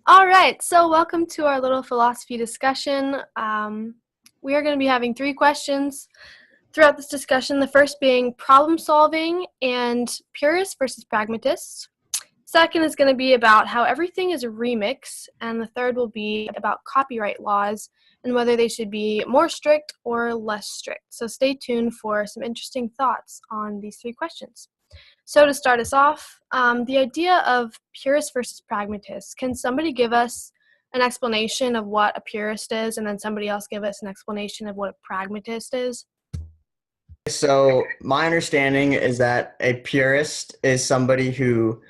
All right, so welcome to our little philosophy discussion. We are going to be having three questions throughout this discussion. The first being problem solving and purists versus pragmatists. Second is going to be about how everything is a remix. And the third will be about copyright laws and whether they should be more strict or less strict. So stay tuned for some interesting thoughts on these three questions. So to start us off, the idea of purist versus pragmatist. Can somebody give us an explanation of what a purist is, and then somebody else give us an explanation of what a pragmatist is? So my understanding is that a purist is somebody who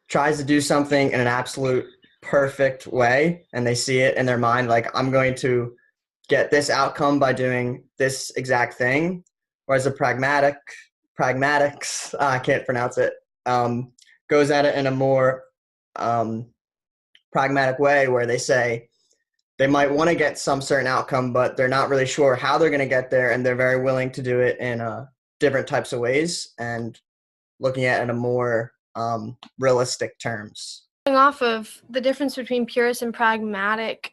tries to do something in an absolute perfect way, and they see it in their mind like, I'm going to get this outcome by doing this exact thing. Whereas a pragmatics, I can't pronounce it, goes at it in a more pragmatic way where they say they might want to get some certain outcome, but they're not really sure how they're going to get there, and they're very willing to do it in different types of ways and looking at it in a more realistic terms. Going off of the difference between purist and pragmatic,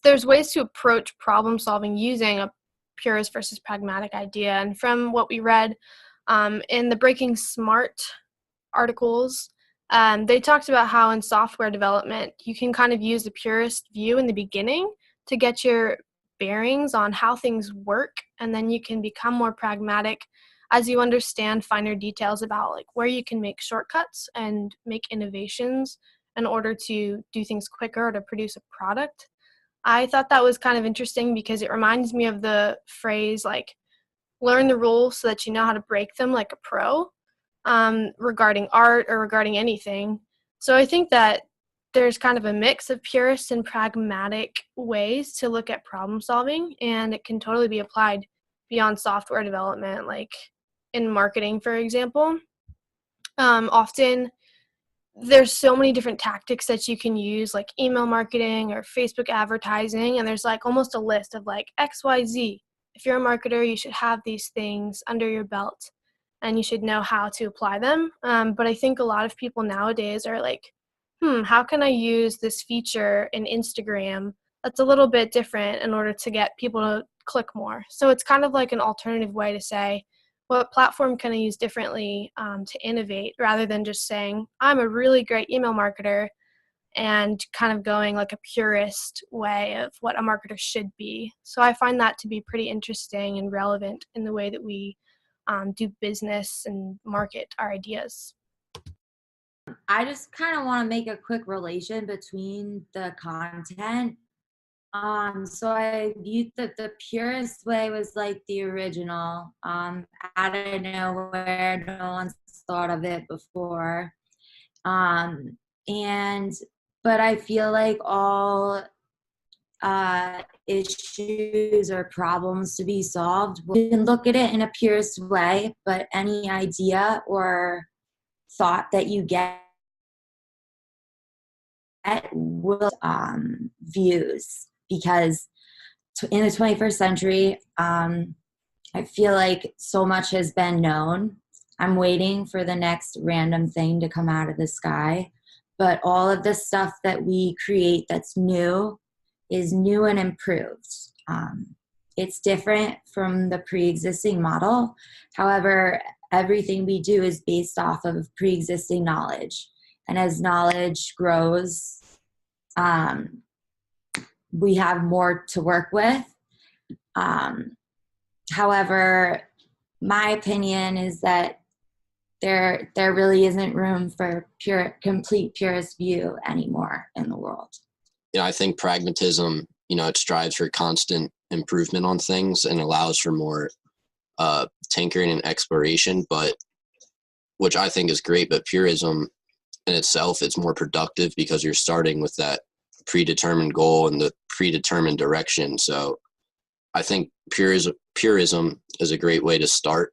there's ways to approach problem solving using a purist versus pragmatic idea. And from what we read in the Breaking Smart articles, they talked about how in software development, you can kind of use the purist view in the beginning to get your bearings on how things work, and then you can become more pragmatic as you understand finer details about like where you can make shortcuts and make innovations in order to do things quicker or to produce a product. I thought that was kind of interesting because it reminds me of the phrase like learn the rules so that you know how to break them like a pro, regarding art or regarding anything. So I think that there's kind of a mix of purist and pragmatic ways to look at problem solving, and it can totally be applied beyond software development, like in marketing, for example. Often there's so many different tactics that you can use, like email marketing or Facebook advertising, and there's like almost a list of like XYZ. If you're a marketer, you should have these things under your belt and you should know how to apply them. But I think a lot of people nowadays are like, how can I use this feature in Instagram that's a little bit different in order to get people to click more? So it's kind of like an alternative way to say, what platform can I use differently to innovate, rather than just saying, I'm a really great email marketer and kind of going like a purist way of what a marketer should be. So I find that to be pretty interesting and relevant in the way that we do business and market our ideas. I just kind of want to make a quick relation between the content. So I viewed that the purest way was like the original, out of nowhere, no one's thought of it before. And but I feel like all issues or problems to be solved, we can look at it in a purest way, but any idea or thought that you get will views, because in the 21st century, I feel like so much has been known. I'm waiting for the next random thing to come out of the sky, but all of the stuff that we create that's new is new and improved. It's different from the pre-existing model. However, everything we do is based off of pre-existing knowledge. And as knowledge grows, we have more to work with. However, my opinion is that there really isn't room for complete purist view anymore in the world. I think pragmatism, it strives for constant improvement on things and allows for more tinkering and exploration, but which I think is great. But purism in itself, it's more productive because you're starting with that predetermined goal and the predetermined direction. So I think purism is a great way to start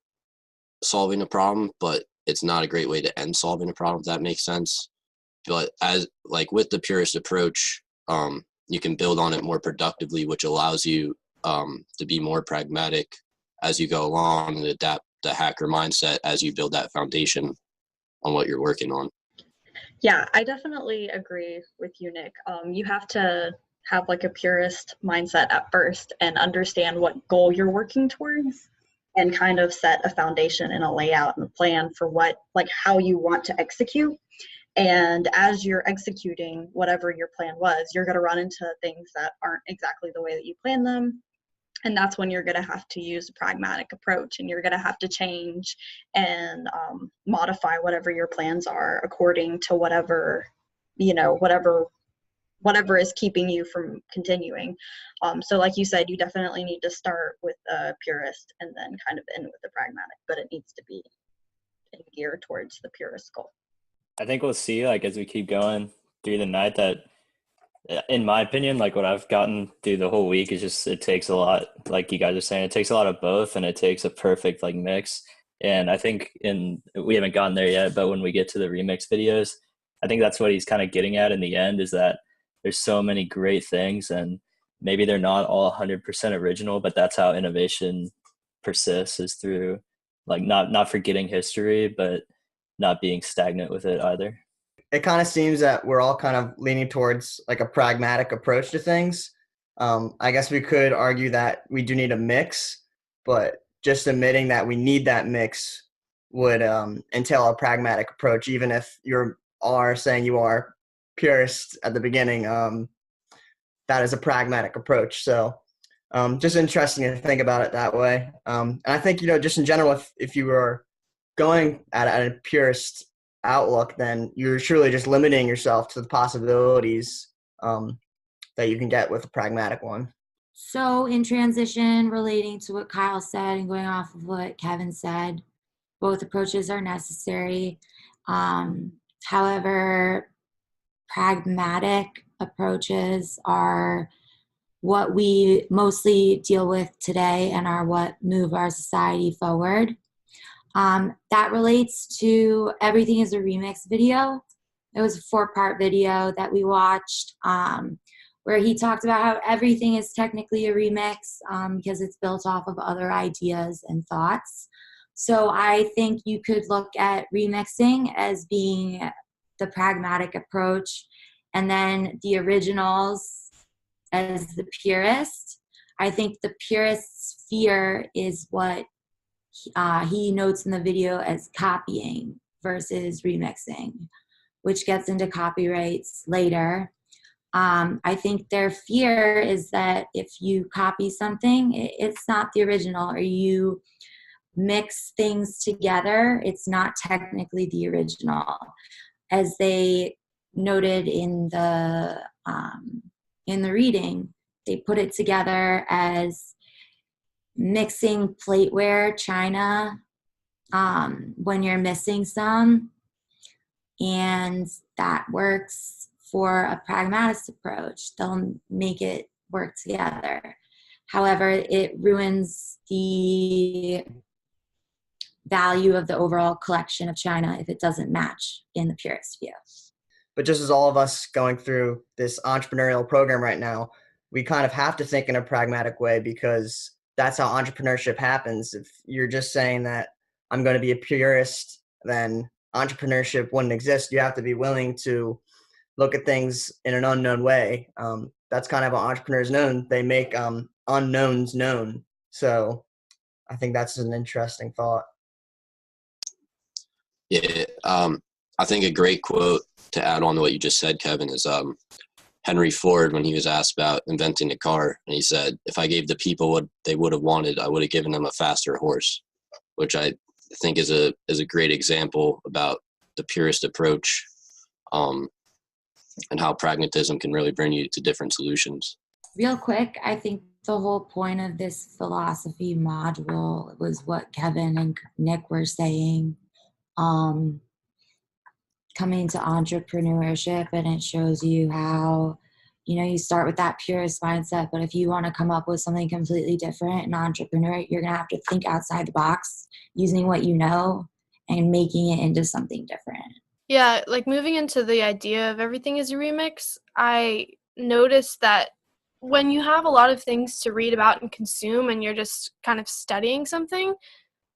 solving a problem, but it's not a great way to end solving a problem, if that makes sense. But as like with the purist approach, you can build on it more productively, which allows you to be more pragmatic as you go along and adapt the hacker mindset as you build that foundation on what you're working on. Yeah, I definitely agree with you, Nick. You have to have like a purist mindset at first and understand what goal you're working towards and kind of set a foundation and a layout and a plan for what, like how you want to execute. And as you're executing whatever your plan was, you're going to run into things that aren't exactly the way that you planned them. And that's when you're going to have to use a pragmatic approach, and you're going to have to change and modify whatever your plans are according to whatever, whatever is keeping you from continuing. So like you said, you definitely need to start with a purist and then kind of end with the pragmatic, but it needs to be geared towards the purist goal. I think we'll see, like, as we keep going through the night, that in my opinion, like what I've gotten through the whole week is just, it takes a lot, like you guys are saying, it takes a lot of both, and it takes a perfect like mix. And I think we haven't gotten there yet, but when we get to the remix videos, I think that's what he's kind of getting at in the end, is that there's so many great things, and maybe they're not all 100% original, but that's how innovation persists, is through like not forgetting history, but not being stagnant with it either. It kind of seems that we're all kind of leaning towards like a pragmatic approach to things. I guess we could argue that we do need a mix, but just admitting that we need that mix would entail a pragmatic approach, even if you are saying you are purist at the beginning. That is a pragmatic approach. So just interesting to think about it that way. And I think, just in general, if you were going at a purist outlook, then you're truly just limiting yourself to the possibilities that you can get with a pragmatic one. So in transition, relating to what Kyle said and going off of what Kevin said, both approaches are necessary. However, pragmatic approaches are what we mostly deal with today and are what move our society forward. That relates to Everything is a Remix video. It was a 4-part video that we watched where he talked about how everything is technically a remix because it's built off of other ideas and thoughts. So I think you could look at remixing as being the pragmatic approach, and then the originals as the purist. I think the purist's fear is what he notes in the video as copying versus remixing, which gets into copyrights later. I think their fear is that if you copy something, it's not the original, or you mix things together, it's not technically the original. As they noted in the reading, they put it together as mixing plateware, china, when you're missing some, and that works for a pragmatist approach. They'll make it work together. However, it ruins the value of the overall collection of china if it doesn't match in the purist view. But just as all of us going through this entrepreneurial program right now, we kind of have to think in a pragmatic way, because that's how entrepreneurship happens. If you're just saying that I'm going to be a purist, then entrepreneurship wouldn't exist. You have to be willing to look at things in an unknown way. That's kind of what entrepreneurs know. They make unknowns known. So I think that's an interesting thought. Yeah, I think a great quote to add on to what you just said, Kevin, is Henry Ford, when he was asked about inventing a car, and he said, if I gave the people what they would have wanted, I would have given them a faster horse, which I think is a great example about the purist approach, and how pragmatism can really bring you to different solutions. Real quick, I think the whole point of this philosophy module was what Kevin and Nick were saying, coming to entrepreneurship, and it shows you how, you start with that purist mindset, but if you want to come up with something completely different, an entrepreneur, you're going to have to think outside the box, using what you know and making it into something different. Yeah, like moving into the idea of everything is a remix, I noticed that when you have a lot of things to read about and consume and you're just kind of studying something,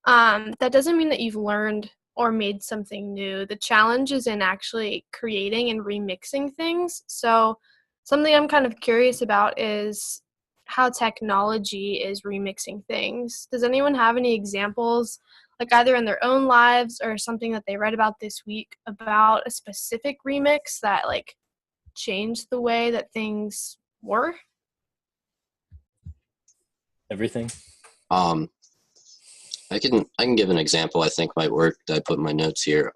that doesn't mean that you've learned or made something new. The challenge is in actually creating and remixing things. So something I'm kind of curious about is how technology is remixing things. Does anyone have any examples, like either in their own lives or something that they read about this week about a specific remix that like changed the way that things were? Everything. I can give an example I think might work that I put in my notes here.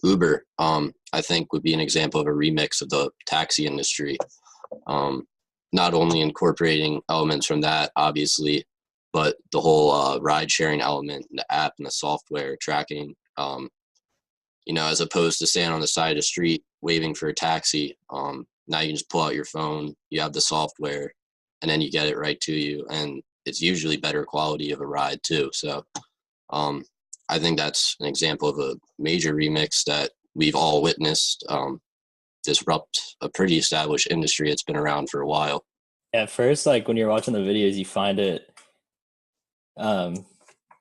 Uber, I think would be an example of a remix of the taxi industry. Not only incorporating elements from that, obviously, but the whole ride sharing element, the app and the software tracking, as opposed to standing on the side of the street waving for a taxi. Now you can just pull out your phone, you have the software, and then you get it right to you. And it's usually better quality of a ride too. So I think that's an example of a major remix that we've all witnessed disrupt a pretty established industry that's been around for a while. At first, like when you're watching the videos, you find it. I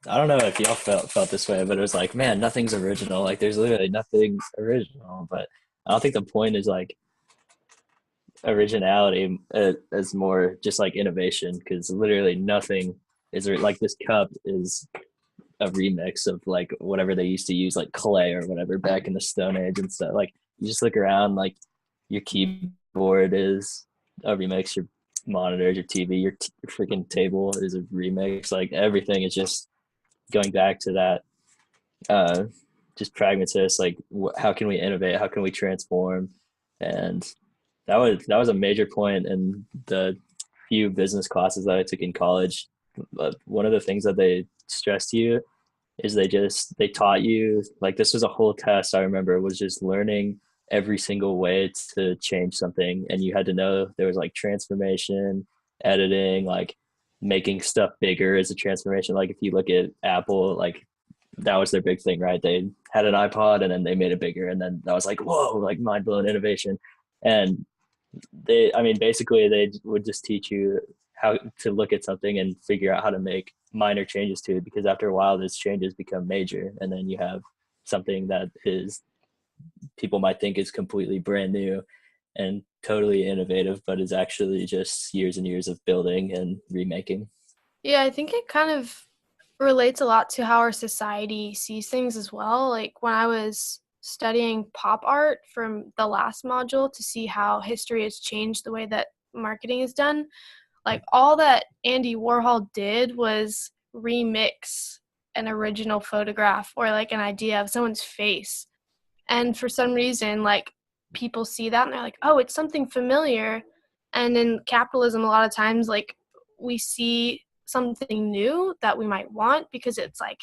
don't know if y'all felt this way, but it was like, man, nothing's original. Like there's literally nothing original. But I don't think the point is like originality as more just like innovation, because literally nothing is like this cup is a remix of like whatever they used to use, like clay or whatever back in the Stone Age and stuff. Like you just look around, like your keyboard is a remix, your monitors, your TV, your freaking table is a remix. Like everything is just going back to that just pragmatist, like how can we innovate, how can we transform. And that was a major point in the few business classes that I took in college. One of the things that they stressed to you is they taught you, like this was a whole test I remember, was just learning every single way to change something. And you had to know there was like transformation, editing, like making stuff bigger as a transformation. Like if you look at Apple, like that was their big thing, right? They had an iPod and then they made it bigger. And then that was like, whoa, like mind blowing innovation. And basically they would just teach you how to look at something and figure out how to make minor changes to it, because after a while those changes become major, and then you have something that is people might think is completely brand new and totally innovative, but is actually just years and years of building and remaking. Yeah, I think it kind of relates a lot to how our society sees things as well. Like when I was studying pop art from the last module to see how history has changed the way that marketing is done, like all that Andy Warhol did was remix an original photograph or like an idea of someone's face. And for some reason, like people see that and they're like, oh, it's something familiar. And in capitalism, a lot of times, like we see something new that we might want because it's like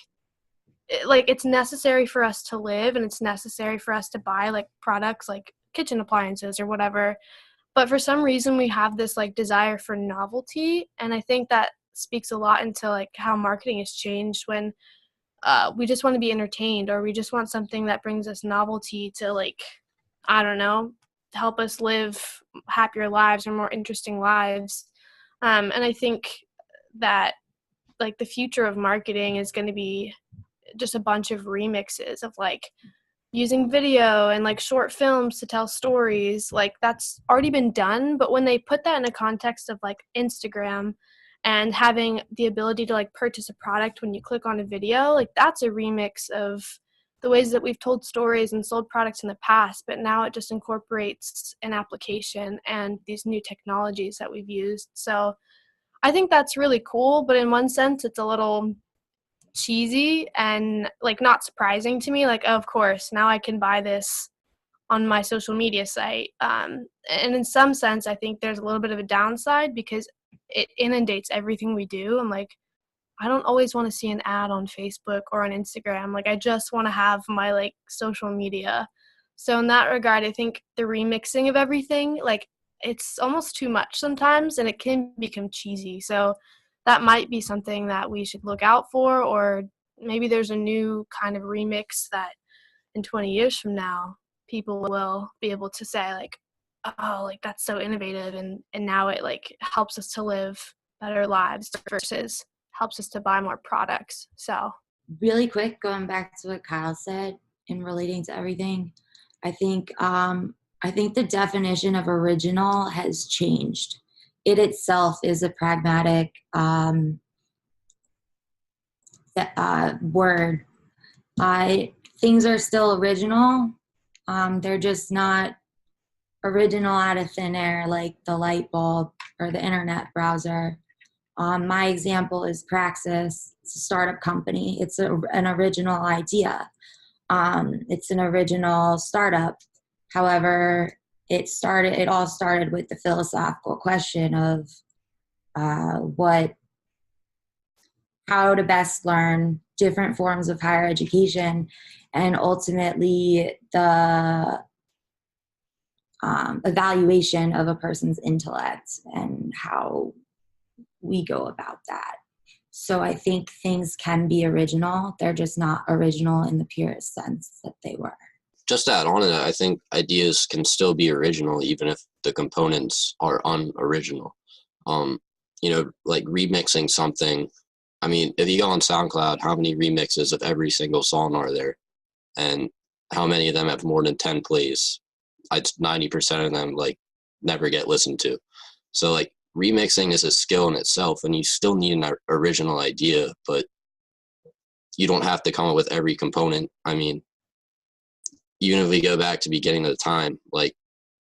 it's necessary for us to live, and it's necessary for us to buy like products like kitchen appliances or whatever. But for some reason we have this like desire for novelty, and I think that speaks a lot into like how marketing has changed when we just want to be entertained, or we just want something that brings us novelty to, like, I don't know, help us live happier lives or more interesting lives. And I think that like the future of marketing is going to be just a bunch of remixes of like using video and like short films to tell stories. Like that's already been done, but when they put that in a context of like Instagram and having the ability to like purchase a product when you click on a video, like that's a remix of the ways that we've told stories and sold products in the past, but now it just incorporates an application and these new technologies that we've used. So I think that's really cool, but in one sense it's a little cheesy and like not surprising to me. Like, oh, of course, now I can buy this on my social media site. And in some sense, I think there's a little bit of a downside because it inundates everything we do. I'm like, I don't always want to see an ad on Facebook or on Instagram. Like, I just want to have my like social media. So in that regard, I think the remixing of everything, like it's almost too much sometimes and it can become cheesy. So that might be something that we should look out for, or maybe there's a new kind of remix that in 20 years from now, people will be able to say like, oh, like that's so innovative, and now it like helps us to live better lives versus helps us to buy more products. So really quick, going back to what Kyle said and relating to everything, I think the definition of original has changed. It itself is a pragmatic word. Things are still original. They're just not original out of thin air like the light bulb or the internet browser. My example is Praxis. It's a startup company. It's an original idea. It's an original startup. However, it all started with the philosophical question of how to best learn different forms of higher education, and ultimately the evaluation of a person's intellect and how we go about that. So I think things can be original. They're just not original in the purest sense that they were. Just to add on to that, I think ideas can still be original even if the components are unoriginal. Like remixing something. I mean, if you go on SoundCloud, how many remixes of every single song are there? And how many of them have more than 10 plays? 90% of them never get listened to. So remixing is a skill in itself, and you still need an original idea, but you don't have to come up with every component. I mean, even if we go back to beginning of the time,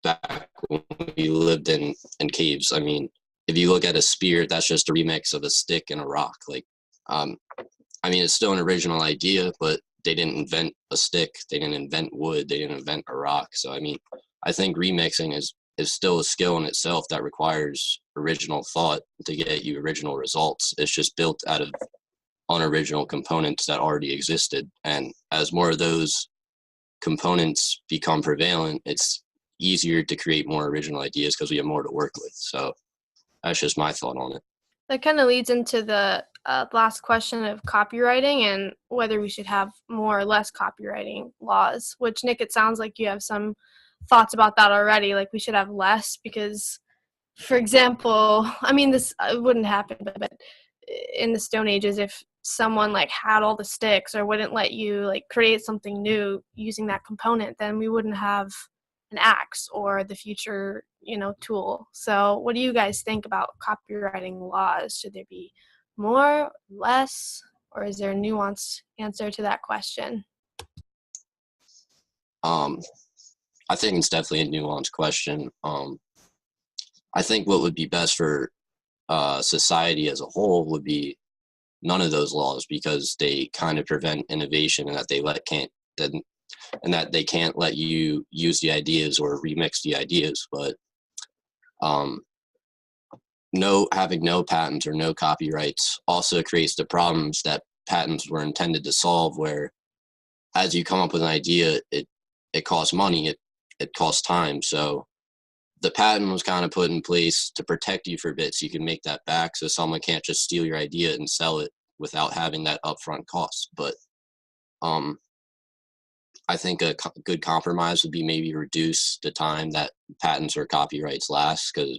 back when we lived in caves, I mean, if you look at a spear, that's just a remix of a stick and a rock. It's still an original idea, but they didn't invent a stick. They didn't invent wood. They didn't invent a rock. So, I think remixing is still a skill in itself that requires original thought to get you original results. It's just built out of unoriginal components that already existed. And as more of those components become prevalent, it's easier to create more original ideas because we have more to work with. So that's just my thought on it. That kind of leads into the last question of copywriting and whether we should have more or less copywriting laws, which, Nick, it sounds like you have some thoughts about that already. We should have less because, for example, this wouldn't happen, but in the Stone Ages, if someone had all the sticks or wouldn't let you create something new using that component, then we wouldn't have an axe or the future tool. So what do you guys think about copywriting laws? Should there be more, less, or is there a nuanced answer to that question? I think it's definitely a nuanced question. I think what would be best for society as a whole would be none of those laws, because they kind of prevent innovation, and that they can't let you use the ideas or remix the ideas. But having no patents or no copyrights also creates the problems that patents were intended to solve, where as you come up with an idea, it costs money, it costs time. So the patent was kind of put in place to protect you for a bit, so you can make that back, so someone can't just steal your idea and sell it without having that upfront cost. But I think a good compromise would be maybe reduce the time that patents or copyrights last, because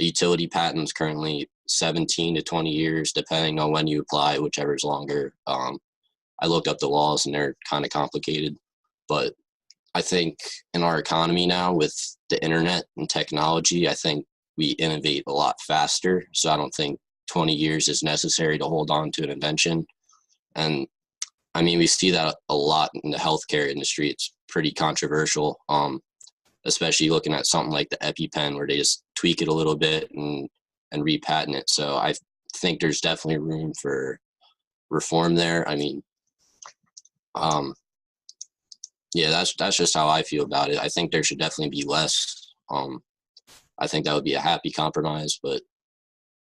a utility patent is currently 17 to 20 years, depending on when you apply, whichever is longer. I looked up the laws, and they're kind of complicated. But I think in our economy now, with the internet and technology, I think we innovate a lot faster. So I don't think 20 years is necessary to hold on to an invention. And we see that a lot in the healthcare industry. It's pretty controversial, especially looking at something like the EpiPen, where they just tweak it a little bit and repatent it. So I think there's definitely room for reform there. Yeah, that's just how I feel about it. I think there should definitely be less. I think that would be a happy compromise, but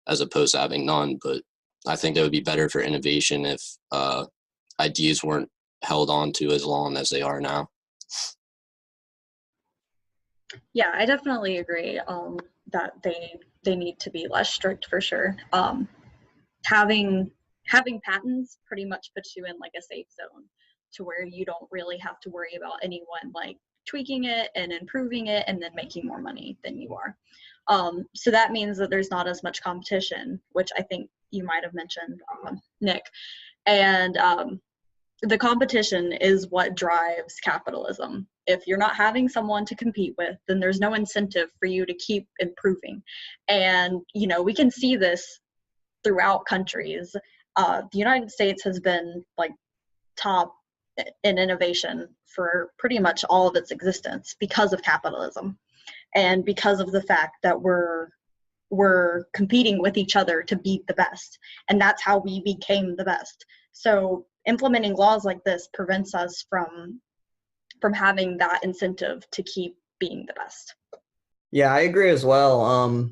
as opposed to having none. But I think that would be better for innovation if ideas weren't held on to as long as they are now. Yeah, I definitely agree that they need to be less strict for sure. Having patents pretty much puts you in a safe zone, to where you don't really have to worry about anyone tweaking it and improving it and then making more money than you are. So that means that there's not as much competition, which I think you might have mentioned, Nick. And the competition is what drives capitalism. If you're not having someone to compete with, then there's no incentive for you to keep improving. And, you know, we can see this throughout countries. The United States has been like top in innovation for pretty much all of its existence because of capitalism and because of the fact that we're competing with each other to beat the best. And that's how we became the best. So implementing laws like this prevents us from having that incentive to keep being the best. Yeah, I agree as well.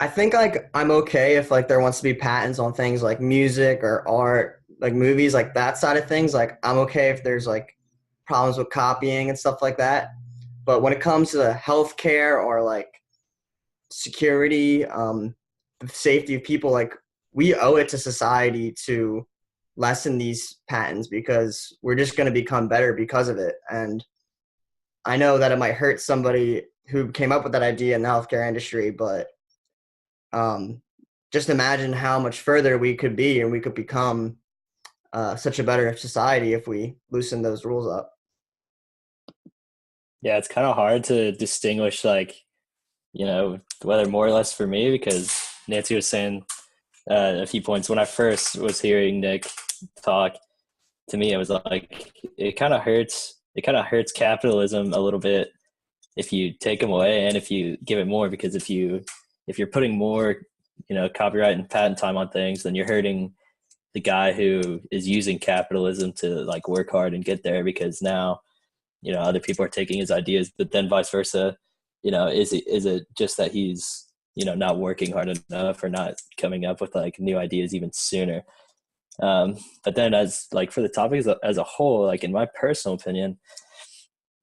I think like I'm okay if like there wants to be patents on things like music or art, like movies, like that side of things. Like I'm okay if there's like problems with copying and stuff like that. But when it comes to healthcare or like security, the safety of people, like we owe it to society to lessen these patents because we're just going to become better because of it. And I know that it might hurt somebody who came up with that idea in the healthcare industry, but just imagine how much further we could be and we could become such a better society if we loosen those rules up. Yeah, it's kind of hard to distinguish, like, you know, whether more or less for me, because Nancy was saying a few points. When I first was hearing Nick talk, to me, it was like, it kind of hurts capitalism a little bit if you take them away and if you give it more, because if you're putting more, you know, copyright and patent time on things, then you're hurting the guy who is using capitalism to like work hard and get there, because now, you know, other people are taking his ideas. But then vice versa, you know, is it just that he's, you know, not working hard enough or not coming up with like new ideas even sooner? But then as like for the topic as a whole, like in my personal opinion,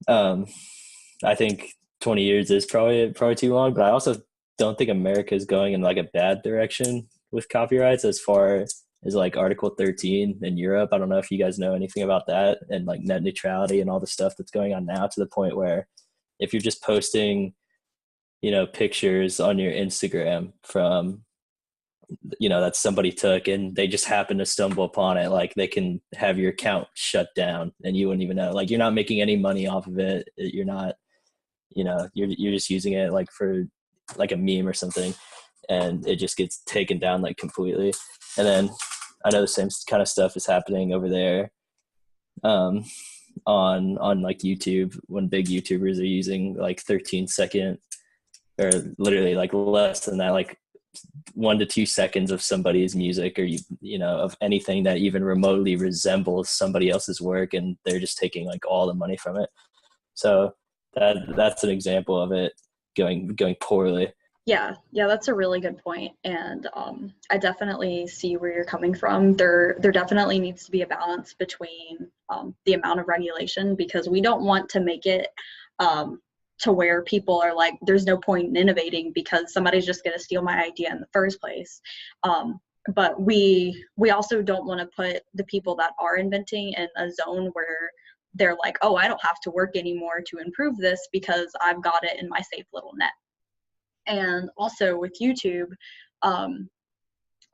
I think 20 years is probably too long, but I also don't think America is going in like a bad direction with copyrights as far as like Article 13 in Europe. I don't know if you guys know anything about that, and like net neutrality and all the stuff that's going on now, to the point where if you're just posting, you know, pictures on your Instagram from, you know, that somebody took and they just happen to stumble upon it, like they can have your account shut down and you wouldn't even know. Like you're not making any money off of it. You're not, you know, you're just using it like for like a meme or something, and it just gets taken down like completely. And then I know the same kind of stuff is happening over there on like YouTube, when big YouTubers are using like 13-second or literally like less than that, like 1 to 2 seconds of somebody's music, or you know, of anything that even remotely resembles somebody else's work, and they're just taking like all the money from it. So that's an example of it going poorly. Yeah, that's a really good point. And I definitely see where you're coming from. There definitely needs to be a balance between the amount of regulation, because we don't want to make it to where people are like, there's no point in innovating because somebody's just going to steal my idea in the first place. But we also don't want to put the people that are inventing in a zone where they're like, oh, I don't have to work anymore to improve this because I've got it in my safe little net. And also with YouTube,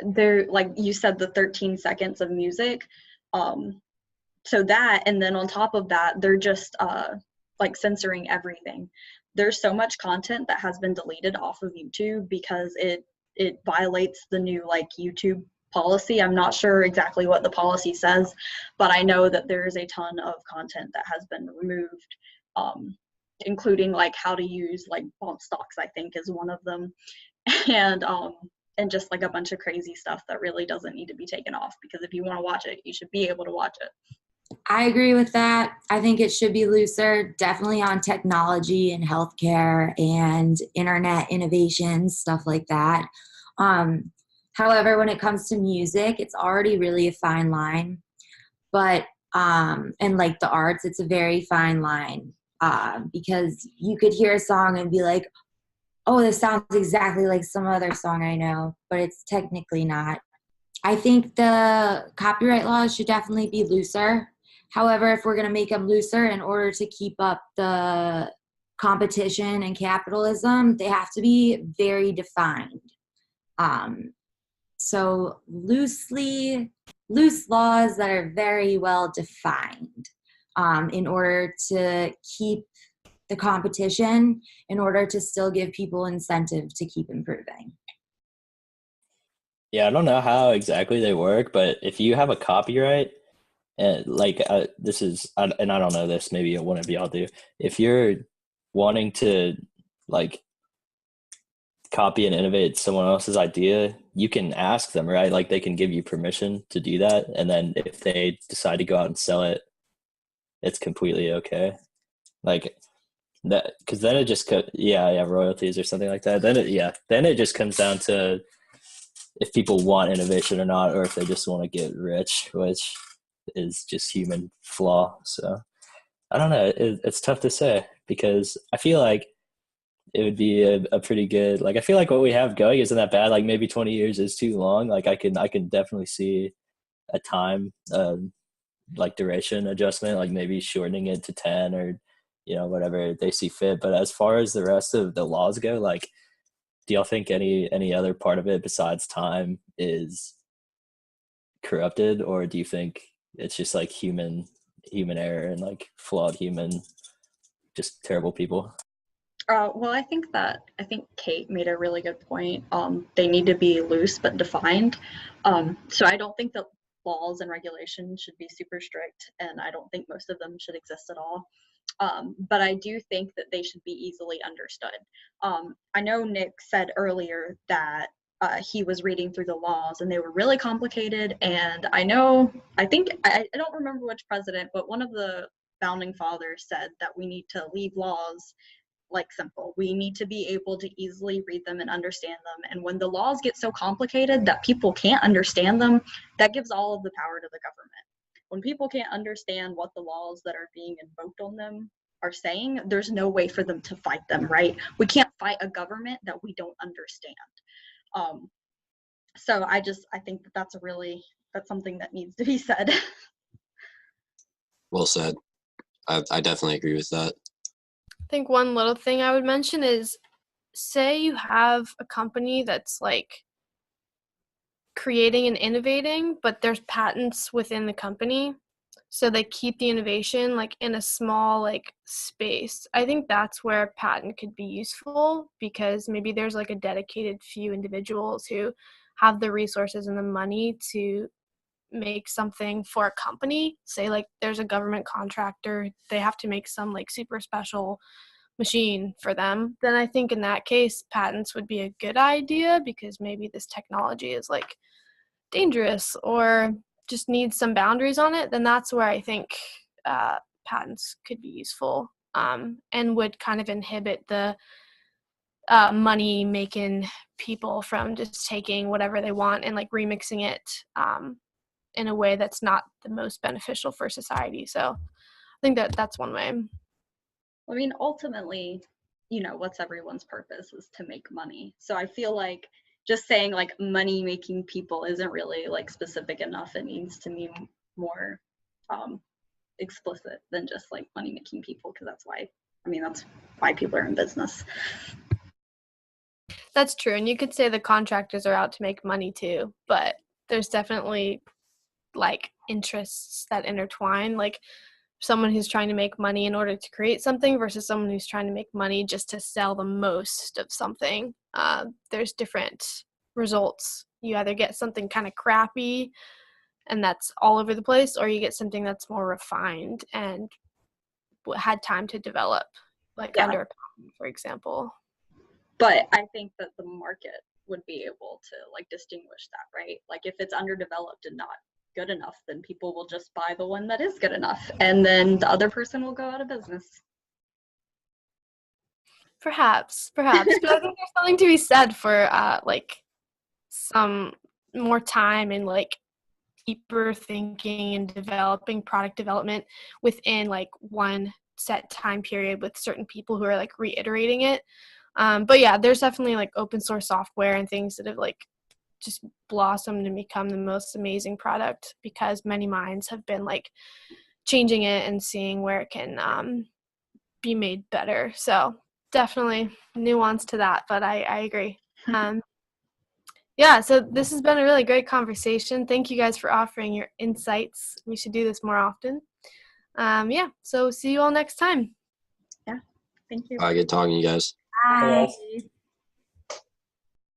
there, like you said, the 13 seconds of music. So that, and then on top of that, they're just like censoring everything. There's so much content that has been deleted off of YouTube because it violates the new like YouTube policy. I'm not sure exactly what the policy says, but I know that there is a ton of content that has been removed, including like how to use like bump stocks, I think is one of them, and just like a bunch of crazy stuff that really doesn't need to be taken off, because if you want to watch it, you should be able to watch it. I agree with that. I think it should be looser, definitely on technology and healthcare and internet innovations, stuff like that. However, when it comes to music, it's already really a fine line. But, and like the arts, it's a very fine line, because you could hear a song and be like, oh, this sounds exactly like some other song I know, but it's technically not. I think the copyright laws should definitely be looser. However, if we're going to make them looser in order to keep up the competition and capitalism, they have to be very defined. so loose laws that are very well defined in order to keep the competition, in order to still give people incentive to keep improving. Yeah, I don't know how exactly they work, but if you have a copyright, and like this is, and I don't know this, maybe one of y'all do. If you're wanting to like copy and innovate someone else's idea, you can ask them, right? Like they can give you permission to do that, and then if they decide to go out and sell it, it's completely okay. Like that, because then it just royalties or something like that. Then it just comes down to if people want innovation or not, or if they just want to get rich, which is just human flaw. So I don't know. It's tough to say because I feel like it would be a pretty good, like, I feel like what we have going isn't that bad. Like maybe 20 years is too long. Like I can definitely see a time, like duration adjustment, like maybe shortening it to 10 or, whatever they see fit. But as far as the rest of the laws go, like, do y'all think any other part of it besides time is corrupted, or do you think it's just like human error and like flawed human, just terrible people? Well, I think Kate made a really good point. They need to be loose but defined. So I don't think that laws and regulations should be super strict, and I don't think most of them should exist at all. But I do think that they should be easily understood. I know Nick said earlier that he was reading through the laws and they were really complicated. And I don't remember which president, but one of the founding fathers said that we need to leave laws like simple. We need to be able to easily read them and understand them. And when the laws get so complicated that people can't understand them, that gives all of the power to the government. When people can't understand what the laws that are being invoked on them are saying, there's no way for them to fight them, right? We can't fight a government that we don't understand. So I think that that's something that needs to be said. Well said. I definitely agree with that. I think one little thing I would mention is, say you have a company that's like creating and innovating, but there's patents within the company, so they keep the innovation like in a small like space. I think that's where a patent could be useful, because maybe there's like a dedicated few individuals who have the resources and the money to make something for a company. Say like there's a government contractor, they have to make some like super special machine for them. Then I think in that case patents would be a good idea, because maybe this technology is like dangerous or just needs some boundaries on it. Then that's where I think patents could be useful, and would kind of inhibit the money making people from just taking whatever they want and like remixing it in a way that's not the most beneficial for society. So I think that's one way. I mean, ultimately, what's everyone's purpose is to make money. So I feel like just saying like money making people isn't really like specific enough. It needs to be more explicit than just like money making people, because that's why people are in business. That's true. And you could say the contractors are out to make money too, but there's definitely like interests that intertwine, like someone who's trying to make money in order to create something versus someone who's trying to make money just to sell the most of something. There's different results. You either get something kind of crappy and that's all over the place, or you get something that's more refined and had time to develop, like under a patent, for example. But I think that the market would be able to like distinguish that, right? Like if it's underdeveloped and not good enough, then people will just buy the one that is good enough, and then the other person will go out of business. Perhaps. But I think there's something to be said for like some more time and like deeper thinking and developing product development within like one set time period with certain people who are like reiterating it. But yeah, there's definitely like open source software and things that have like just blossomed and become the most amazing product because many minds have been like changing it and seeing where it can be made better. So definitely nuance to that, but I agree. Yeah, so this has been a really great conversation. Thank you guys for offering your insights. We should do this more often. Yeah, so see you all next time. Thank you. Good talking to you guys. Bye. Yes.